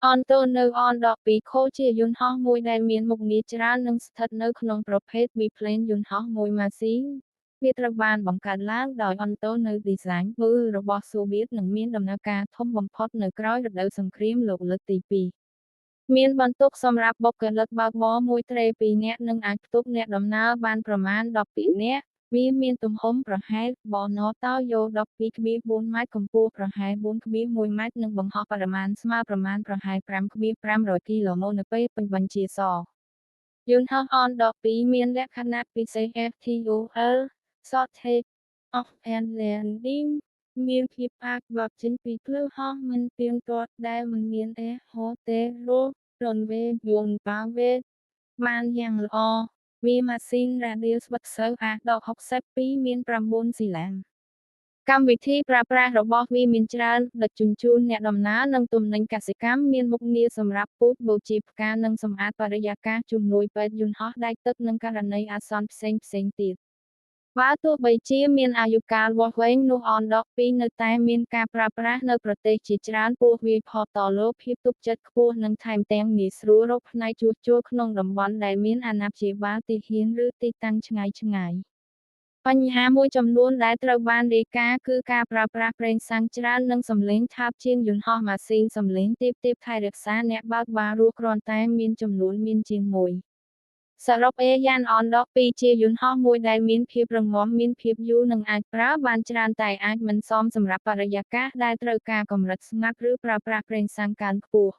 Antonov On-12 ខូជាយន្តហោះមួយដែលមានមុខងារច្រើននិងស្ថិតនៅក្នុងប្រភេទ Biplane យន្តហោះមួយម៉ាស៊ីន វាត្រូវបានបង្កើតឡើងដោយ Antonov Design របស់សូវៀតនិងមានដំណើរការធំបំផុតនៅក្រោយរដូវសង្គ្រាមលោកលើកទី 2 មានបន្ទុកសម្រាប់បុគ្គលិកបើកបរមួយទ្រេ 2 នាក់និងអាចផ្ទុកអ្នកដំណើរបានប្រមាណ 12 នាក់ វាមានទំហំប្រហែល បនតោយ 12.4 ម៉ែត្រ កម្ពស់ប្រហែល 4.1 ម៉ែត្រ និងបង្ហោះបរិមាណស្មើប្រមាណប្រហែល 5.500 គីឡូម៉ូតនៅពេលពេញបញ្ជាសរ យន្តហោះ On-12 មានលក្ខណៈពិសេស FTOL Short Take Off and Landing មានភាពអាចបត់ចេញពីភ្លើងហោះមិនទៀងទាត់ដែលមិនមានHOTRO Runway យន្តបាវេតបានយ៉ាងល្អ វាម៉ាស៊ីនរ៉ាឌីលស្វិតស៊ើA-62 មាន 9 ស៊ីឡាំង កម្មវិធីប្រើប្រាស់របស់វាមានច្រើនដឹកជញ្ជូនអ្នកដំណើរនិងទំនិញកសិកម្មមានមុខងារសម្រាប់ពូជបូជាផ្កានិងសម្អាតបរិយាកាសជំនួយពេទ្យយន្តហោះដែកទឹកនិងករណីអាសន្នផ្សេងៗទៀត បើទោះបីជាមានអាយុកាលវាស់វែងនោះ On-12 នៅតែមានការប្រើប្រាស់នៅប្រទេសជាច្រើនពួកវាផតលើភាពទុកចិត្តខ្ពស់និងថែមទាំងងាយស្រួលរកផ្នែកជួសជុលក្នុងតំបន់ដែលមានអាណាព្យាបាលទីហ៊ានឬទីតាំងឆ្ងាយៗ បញ្ហាមួយចំនួនដែលត្រូវបានរាយការណ៍គឺការប្រើប្រាស់ប្រេងសាំងច្រើននិងសំឡេងថោកជាងយន្តហោះម៉ាស៊ីនសំឡេងទាបៗថែរក្សាអ្នកបើកបររស់គ្រាន់តែមានចំនួនមានជាងមួយ សរុបយ៉ាង On-12 ជាយន្តហោះមួយដែលមានភាពរឹងមាំមានភាពយូរនិងអាចប្រើបានច្រើនតែអាចមិនសមសម្រាប់បរិយាកាសដែលត្រូវការកម្រិតស្ងាត់ឬប្រើប្រាស់ប្រេងសាំងកើនខ្ពស់